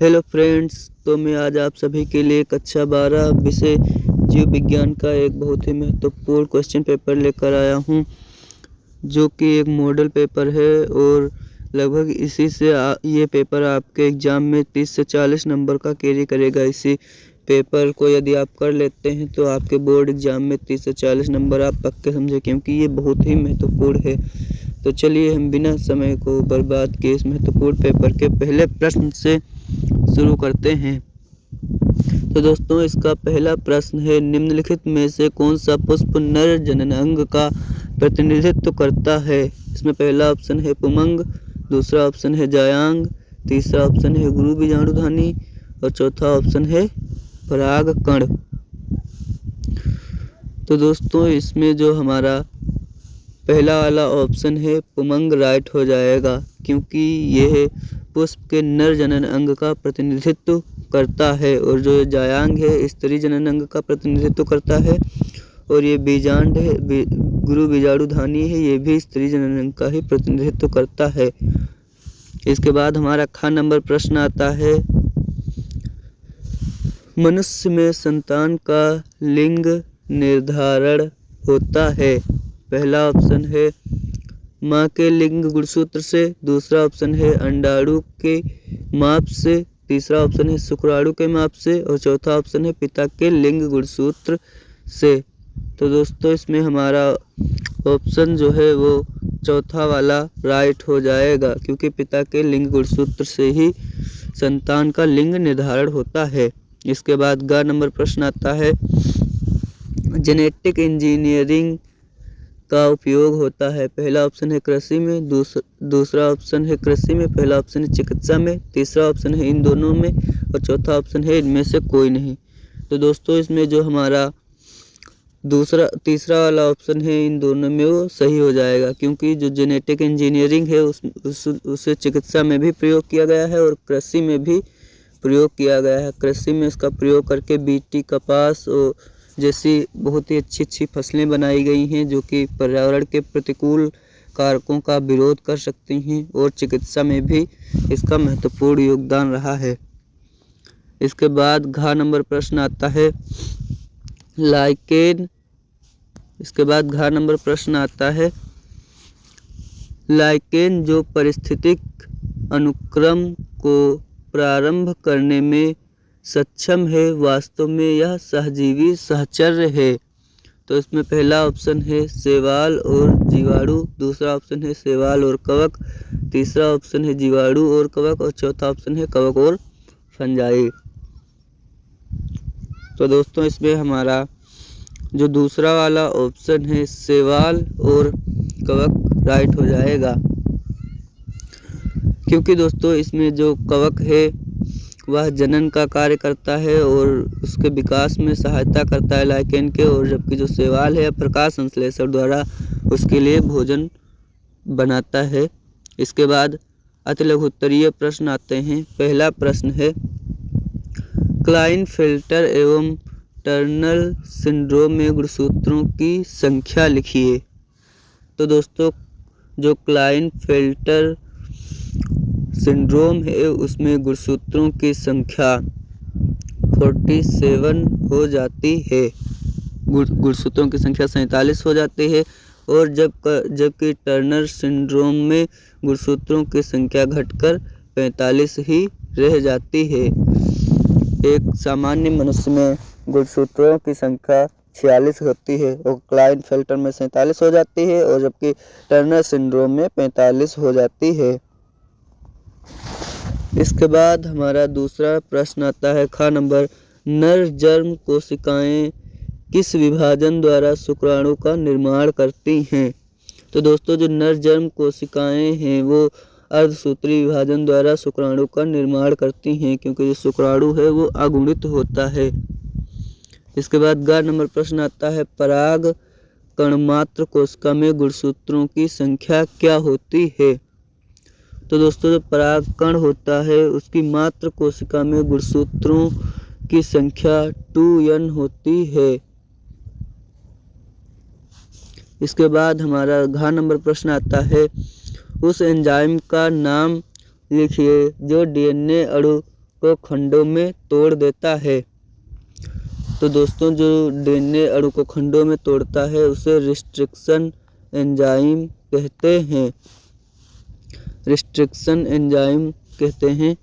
Hello friends, तो मैं आज आप सभी के लिए कक्षा 12 विषय जीव विज्ञान का एक बहुत ही महत्वपूर्ण क्वेश्चन पेपर लेकर आया हूं, जो कि एक मॉडल पेपर है और लगभग इसी से ये पेपर आपके एग्ज़ाम में 30 से 40 नंबर का कैरी करेगा। इसी पेपर को यदि आप कर लेते हैं तो आपके बोर्ड एग्ज़ाम में 30 से 40 नंबर आप पक्के समझे, क्योंकि ये बहुत ही महत्वपूर्ण है। तो चलिए हम बिना समय को बर्बाद किए इस महत्वपूर्ण पेपर के पहले प्रश्न से शुरू करते हैं। तो दोस्तों, इसका पहला प्रश्न है, निम्नलिखित में से कौन सा पुष्प नर जननांग का प्रतिनिधित्व करता है? इसमें पहला ऑप्शन है पुमंग, दूसरा ऑप्शन है जायांग, तीसरा ऑप्शन है गुरु बीजाणुधानी और चौथा ऑप्शन है परागकण। तो दोस्तों, इसमें जो हमारा पहला वाला ऑप्शन है पुमंग राइट हो जाएगा, क्योंकि यह पुष्प के नर जनन अंग का प्रतिनिधित्व करता है और जो जायांग है स्त्री जनन अंग का प्रतिनिधित्व करता है और ये बीजांड है गुरु बीजाणुधानी है, ये भी स्त्री जनन अंग का ही प्रतिनिधित्व करता है। इसके बाद हमारा ख नंबर प्रश्न आता है, मनुष्य में संतान का लिंग निर्धारण होता है। पहला ऑप्शन है माँ के लिंग गुणसूत्र से, दूसरा ऑप्शन है अंडाणु के माप से, तीसरा ऑप्शन है शुक्राणु के माप से और चौथा ऑप्शन है पिता के लिंग गुणसूत्र से। तो दोस्तों, इसमें हमारा ऑप्शन जो है वो चौथा वाला राइट हो जाएगा, क्योंकि पिता के लिंग गुणसूत्र से ही संतान का लिंग निर्धारण होता है। इसके बाद ग नंबर प्रश्न आता है, जेनेटिक इंजीनियरिंग का उपयोग होता है। पहला ऑप्शन है कृषि में, दूसरा ऑप्शन है कृषि में, पहला ऑप्शन है चिकित्सा में, तीसरा ऑप्शन है इन दोनों में और चौथा ऑप्शन है इनमें से कोई नहीं। तो दोस्तों, इसमें जो हमारा तीसरा वाला ऑप्शन है इन दोनों में वो सही हो जाएगा, क्योंकि जो जेनेटिक इंजीनियरिंग है उसे चिकित्सा में भी प्रयोग किया गया है और कृषि में भी प्रयोग किया गया है। कृषि में इसका प्रयोग करके बीटी, कपास और जैसी बहुत ही अच्छी फसलें बनाई गई हैं, जो कि पर्यावरण के प्रतिकूल कारकों का विरोध कर सकती हैं, और चिकित्सा में भी इसका महत्वपूर्ण योगदान रहा है। इसके बाद घ नंबर प्रश्न आता है लाइकेन। इसके बाद घ नंबर प्रश्न आता है, लाइकेन जो पारिस्थितिक अनुक्रम को प्रारंभ करने में सक्षम है, वास्तव में यह सहजीवी सहचर्य है। तो इसमें पहला ऑप्शन है शैवाल और जीवाणु, दूसरा ऑप्शन है शैवाल और कवक, तीसरा ऑप्शन है जीवाणु और कवक और चौथा ऑप्शन है कवक और फंजाई। तो दोस्तों, इसमें हमारा जो दूसरा वाला ऑप्शन है शैवाल और कवक राइट हो जाएगा, क्योंकि दोस्तों इसमें जो कवक है वह जनन का कार्य करता है और उसके विकास में सहायता करता है लाइकेन के, और जबकि जो शैवाल है प्रकाश संश्लेषण द्वारा उसके लिए भोजन बनाता है। इसके बाद अति लघुत्तरीय प्रश्न आते हैं। पहला प्रश्न है, क्लाइनफेल्टर एवं टर्नर सिंड्रोम में गुणसूत्रों की संख्या लिखिए। तो दोस्तों, जो क्लाइनफेल्टर सिंड्रोम है उसमें गुणसूत्रों की संख्या 47 हो जाती है, गुणसूत्रों की संख्या 47 हो जाती है, और जबकि टर्नर सिंड्रोम में गुणसूत्रों की संख्या घटकर 45 ही रह जाती है। एक सामान्य मनुष्य में गुणसूत्रों की संख्या 46 होती है और क्लाइनफेल्टर में 47 हो जाती है, और जबकि टर्नर सिंड्रोम में 45 हो जाती है। इसके बाद हमारा दूसरा प्रश्न आता है ख नंबर, नर जर्म कोशिकाएं किस विभाजन द्वारा शुक्राणु का निर्माण करती हैं? तो दोस्तों, जो नर जर्म कोशिकाएं हैं वो अर्धसूत्री विभाजन द्वारा शुक्राणु का निर्माण करती हैं, क्योंकि जो शुक्राणु है वो अगुणित होता है। इसके बाद ग नंबर प्रश्न आता है, पराग कणमात्र कोशिका में गुणसूत्रों की संख्या क्या होती है? तो दोस्तों, जो परागकण होता है उसकी मात्र कोशिका में गुणसूत्रों की संख्या 2n होती है। इसके बाद हमारा घ नंबर प्रश्न आता है, उस एंजाइम का नाम लिखिए जो डीएनए अणु को खंडों में तोड़ देता है। तो दोस्तों जो डीएनए अणु को खंडों में तोड़ता है उसे रिस्ट्रिक्शन एंजाइम कहते हैं। रिस्ट्रिक्शन एंजाइम कहते हैं।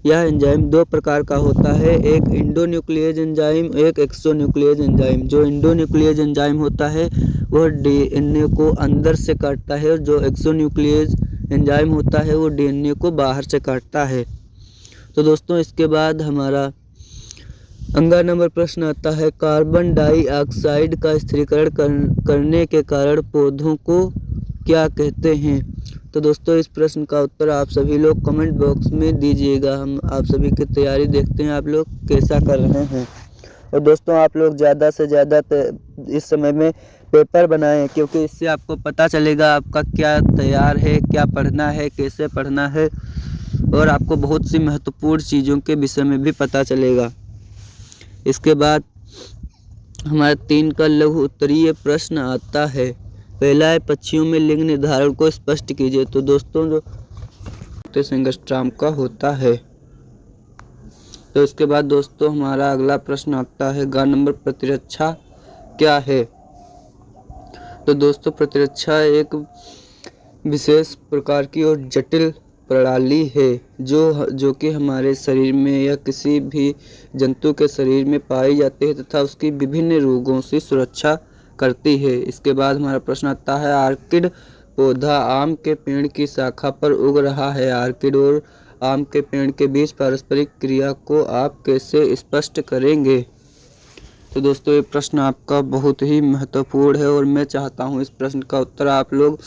यह एंजाइम दो प्रकार का होता है, एक इंडोन्यूक्लियेज एंजाइम, एक एक्सोन्यूक्लियेज एंजाइम। जो इंडोन्यूक्लियेज एंजाइम होता है वह डीएनए को अंदर से काटता है और जो एक्सोन्यूक्लियेज एंजाइम होता है वो डीएनए को बाहर से काटता है। तो दोस्तों इसके बाद हमारा अगला नंबर प्रश्न आता है, कार्बन डाइऑक्साइड का स्थिरीकरण करने के कारण पौधों को क्या कहते हैं। तो दोस्तों इस प्रश्न का उत्तर आप सभी लोग कमेंट बॉक्स में दीजिएगा। हम आप सभी की तैयारी देखते हैं आप लोग कैसा कर रहे हैं। और दोस्तों आप लोग ज़्यादा से ज़्यादा इस समय में पेपर बनाएं, क्योंकि इससे आपको पता चलेगा आपका क्या तैयार है, क्या पढ़ना है, कैसे पढ़ना है, और आपको बहुत सी महत्वपूर्ण चीज़ों के विषय में भी पता चलेगा। इसके बाद हमारा 3 का लघु उत्तरीय प्रश्न आता है। पहला है, पक्षियों में लिंग निर्धारण को स्पष्ट कीजिए। तो दोस्तों जो एंगस्ट्रॉम का होता है। तो इसके बाद दोस्तों हमारा अगला प्रश्न आता है, ग नंबर प्रतिरक्षा क्या है। तो दोस्तों प्रतिरक्षा एक विशेष प्रकार की और जटिल प्रणाली है जो कि हमारे शरीर में या किसी भी जंतु के शरीर में पाई जाती है तथा उसकी विभिन्न रोगों से सुरक्षा करती है। इसके बाद हमारा प्रश्न आता है, आर्किड पौधा आम के पेड़ की शाखा पर उग रहा है। आर्किड और आम के पेड़ के बीच पारस्परिक क्रिया को आप कैसे स्पष्ट करेंगे। तो दोस्तों ये प्रश्न आपका बहुत ही महत्वपूर्ण है और मैं चाहता हूँ इस प्रश्न का उत्तर आप लोग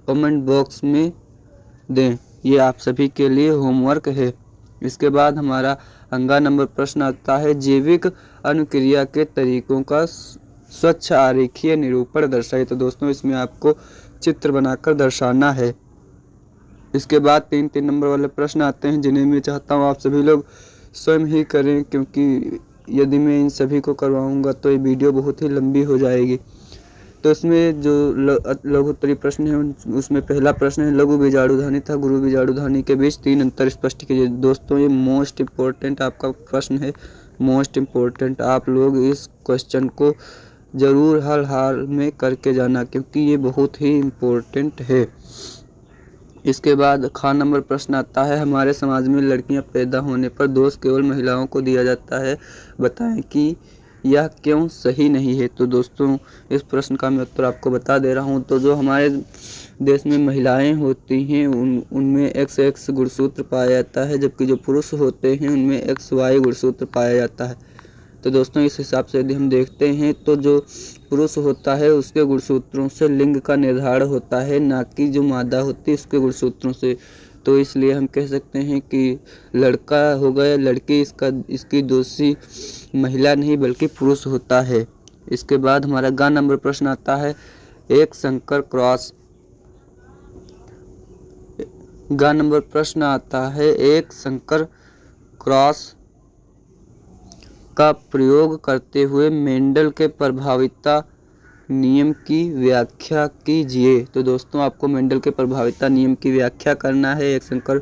कमेंट बॉक्स में दें। ये आप सभी के लिए होमवर्क है। इसके बाद हमारा अगला नंबर प्रश्न आता है, जैविक अनुक्रिया के तरीकों का स्वच्छ आरेखीय निरूपण दर्शाइए। तो दोस्तों इसमें आपको चित्र बनाकर दर्शाना है। इसके बाद 3 नंबर वाले प्रश्न आते हैं जिन्हें मैं चाहता हूँ आप सभी लोग स्वयं ही करें, क्योंकि यदि मैं इन सभी को करवाऊँगा तो ये वीडियो बहुत ही लंबी हो जाएगी। तो इसमें जो लघु उत्तरीय प्रश्न है उसमें पहला प्रश्न है, लघु बीजाणुधानी तथा गुरु बीजाणुधानी के बीच 3 अंतर स्पष्ट कीजिए। दोस्तों ये मोस्ट इम्पोर्टेंट आपका प्रश्न है, मोस्ट इम्पोर्टेंट। आप लोग इस क्वेश्चन को ज़रूर हर हाल में करके जाना, क्योंकि ये बहुत ही इम्पोर्टेंट है। इसके बाद ख नंबर प्रश्न आता है, हमारे समाज में लड़कियां पैदा होने पर दोष केवल महिलाओं को दिया जाता है, बताएं कि यह क्यों सही नहीं है। तो दोस्तों इस प्रश्न का मैं उत्तर आपको बता दे रहा हूं। तो जो हमारे देश में महिलाएं होती हैं उनमें XX गुणसूत्र पाया जाता है, जबकि जो पुरुष होते हैं उनमें XY गुणसूत्र पाया जाता है। तो दोस्तों इस हिसाब से यदि हम देखते हैं तो जो पुरुष होता है उसके गुणसूत्रों से लिंग का निर्धारण होता है, ना कि जो मादा होती है उसके गुणसूत्रों से। तो इसलिए हम कह सकते हैं कि लड़का होगा या लड़की इसकी दोषी महिला नहीं बल्कि पुरुष होता है। इसके बाद हमारा ग नंबर प्रश्न आता है, एक संकर क्रॉस। ग नंबर प्रश्न आता है, एक संकर क्रॉस का प्रयोग करते हुए मेंडल के प्रभाविता नियम की व्याख्या कीजिए। तो दोस्तों आपको मेंडल के प्रभाविता नियम की व्याख्या करना है। एक संकर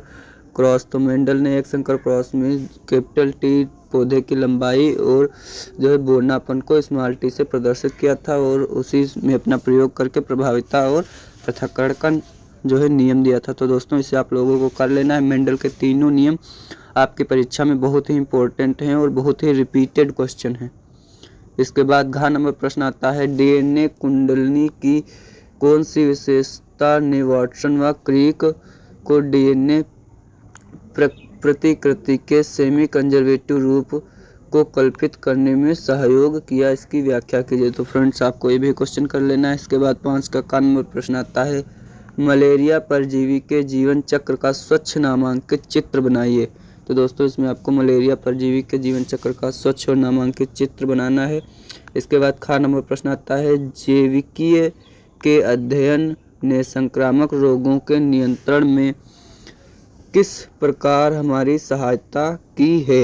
क्रॉस, तो मेंडल ने एक संकर क्रॉस में कैपिटल T पौधे की लंबाई और जो है बोनापन को स्मॉल t से प्रदर्शित किया था और उसी में अपना प्रयोग करके प्रभाविता और पृथक्करण का जो है नियम दिया था। तो दोस्तों इसे आप लोगों को कर लेना है। मेंडल के तीनों नियम आपकी परीक्षा में बहुत ही इम्पोर्टेंट हैं और बहुत ही रिपीटेड क्वेश्चन हैं। इसके बाद घ नंबर प्रश्न आता है, DNA कुंडलिनी की कौन सी विशेषता ने वाटसन व क्रिक को DNA प्रतिकृति के सेमी कंजर्वेटिव रूप को कल्पित करने में सहयोग किया, इसकी व्याख्या कीजिए। तो फ्रेंड्स आपको ये भी क्वेश्चन कर लेना है। इसके बाद 5 का क नंबर प्रश्न आता है, मलेरिया परजीवी के जीवन चक्र का स्वच्छ नामांकित चित्र बनाइए। तो दोस्तों इसमें आपको मलेरिया परजीवी के जीवन चक्र का स्वच्छ और नामांकित चित्र बनाना है। इसके बाद ख नंबर प्रश्न आता है, जैविकीय के अध्ययन ने संक्रामक रोगों के नियंत्रण में किस प्रकार हमारी सहायता की है।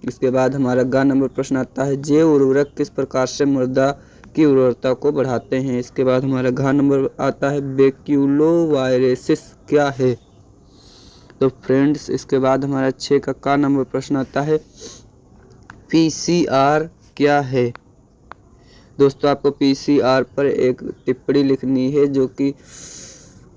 इसके बाद हमारा ग नंबर प्रश्न आता है, जैव उर्वरक किस प्रकार से मृदा की उर्वरता को बढ़ाते हैं। इसके बाद हमारा घ नंबर आता है, बैक्यूलोवायरेसिस क्या है। तो फ्रेंड्स इसके बाद हमारा 6 का क नंबर प्रश्न आता है, PCR क्या है। दोस्तों आपको PCR पर एक टिप्पणी लिखनी है जो कि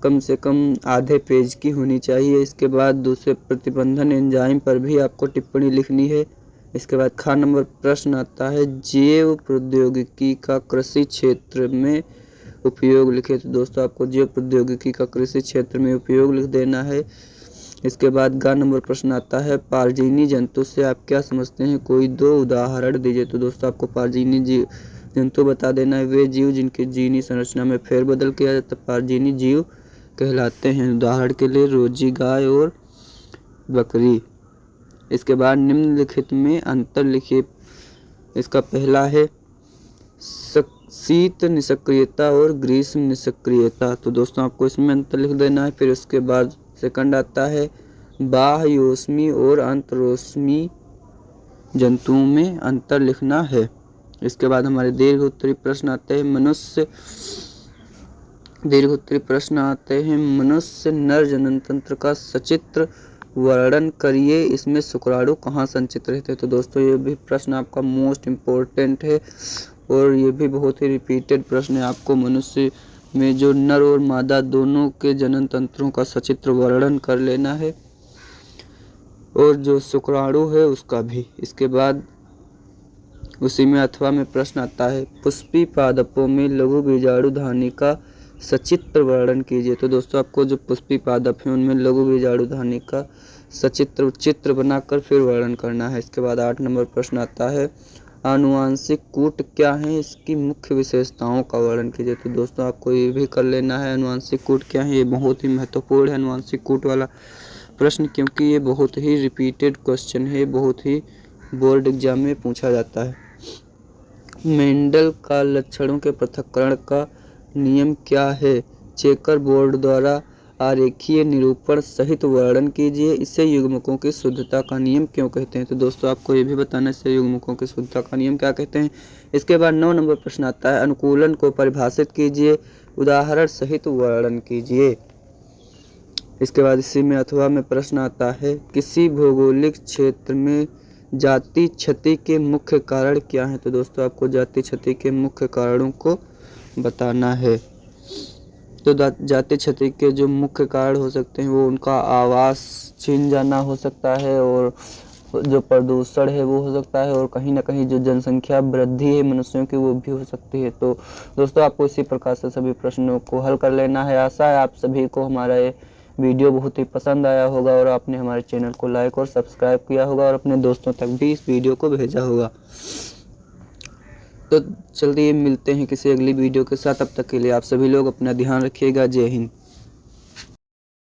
कम से कम आधे पेज की होनी चाहिए। इसके बाद दूसरे प्रतिबंधन एंजाइम पर भी आपको टिप्पणी लिखनी है। इसके बाद ख नंबर प्रश्न आता है, जैव प्रौद्योगिकी का कृषि क्षेत्र में उपयोग लिखे। तो दोस्तों आपको जैव प्रौद्योगिकी का कृषि क्षेत्र में उपयोग लिख देना है। इसके बाद ग नंबर प्रश्न आता है, परजीवी जंतु से आप क्या समझते हैं, कोई 2 उदाहरण दीजिए। तो दोस्तों आपको परजीवी जंतु बता देना है, वे जीव जिनकी जीनी संरचना में फेरबदल किया जाता है परजीवी जीव कहलाते हैं। उदाहरण के लिए रोजी गाय और बकरी। इसके बाद निम्नलिखित में अंतर लिखिए। इसका पहला है शीत निष्क्रियता और ग्रीष्म निष्क्रियता। तो दोस्तों आपको इसमें अंतर लिख देना है। फिर उसके बाद सेकंड आता है, बाह्योष्मी और अंतरोष्मी जंतुओं में अंतर लिखना है। इसके बाद हमारे दीर्घ उत्तरी प्रश्न आते हैं, मनुष्य नर जनन तंत्र का सचित्र वर्णन करिए, इसमें शुक्राणु कहाँ संचित रहते हैं। तो दोस्तों ये भी प्रश्न आपका मोस्ट इम्पोर्टेंट है और ये भी बहुत ही रिपीटेड प्रश्न है। आपको मनुष्य में जो नर और मादा दोनों के जनन तंत्रों का सचित्र वर्णन कर लेना है और जो शुक्राणु है उसका भी। इसके बाद उसी में अथवा में प्रश्न आता है, पुष्पी पादपों में लघु बीजाणुधानी का सचित्र वर्णन कीजिए। तो दोस्तों आपको जो पुष्पी पादप हैं उनमें लघु बीजाणुधानी का सचित्र चित्र बनाकर फिर वर्णन करना है। इसके बाद 8 नंबर प्रश्न आता है, आनुवांशिक कूट क्या है, इसकी मुख्य विशेषताओं का वर्णन कीजिए। तो दोस्तों आपको ये भी कर लेना है, आनुवांशिक कूट क्या है। ये बहुत ही महत्वपूर्ण है आनुवांशिक कूट वाला प्रश्न, क्योंकि ये बहुत ही रिपीटेड क्वेश्चन है, बहुत ही बोर्ड एग्जाम में पूछा जाता है। मेंडल का लक्षणों के पृथक्करण का नियम क्या है, चेकर बोर्ड द्वारा आरेखीय निरूपण सहित वर्णन कीजिए। इसे युग्मकों की शुद्धता का नियम क्यों कहते हैं। तो दोस्तों आपको ये भी बताना इसे युग्मकों की शुद्धता का नियम क्या कहते हैं। इसके बाद 9 नंबर प्रश्न आता है, अनुकूलन को परिभाषित कीजिए, उदाहरण सहित वर्णन कीजिए। इसके बाद इसी में अथवा में प्रश्न आता है, किसी भौगोलिक क्षेत्र में जाति क्षति के मुख्य कारण क्या हैं। तो दोस्तों आपको जाति क्षति के मुख्य कारणों को बताना है। तो जाति क्षति के जो मुख्य कारण हो सकते हैं वो उनका आवास छीन जाना हो सकता है और जो प्रदूषण है वो हो सकता है और कहीं ना कहीं जो जनसंख्या वृद्धि है मनुष्यों की वो भी हो सकती है। तो दोस्तों आपको इसी प्रकार से सभी प्रश्नों को हल कर लेना है। आशा है आप सभी को हमारा ये वीडियो बहुत ही पसंद आया होगा और आपने हमारे चैनल को लाइक और सब्सक्राइब किया होगा और अपने दोस्तों तक भी इस वीडियो को भेजा होगा। तो चलिए मिलते हैं किसी अगली वीडियो के साथ। तब तक के लिए आप सभी लोग अपना ध्यान रखिएगा। जय हिंद।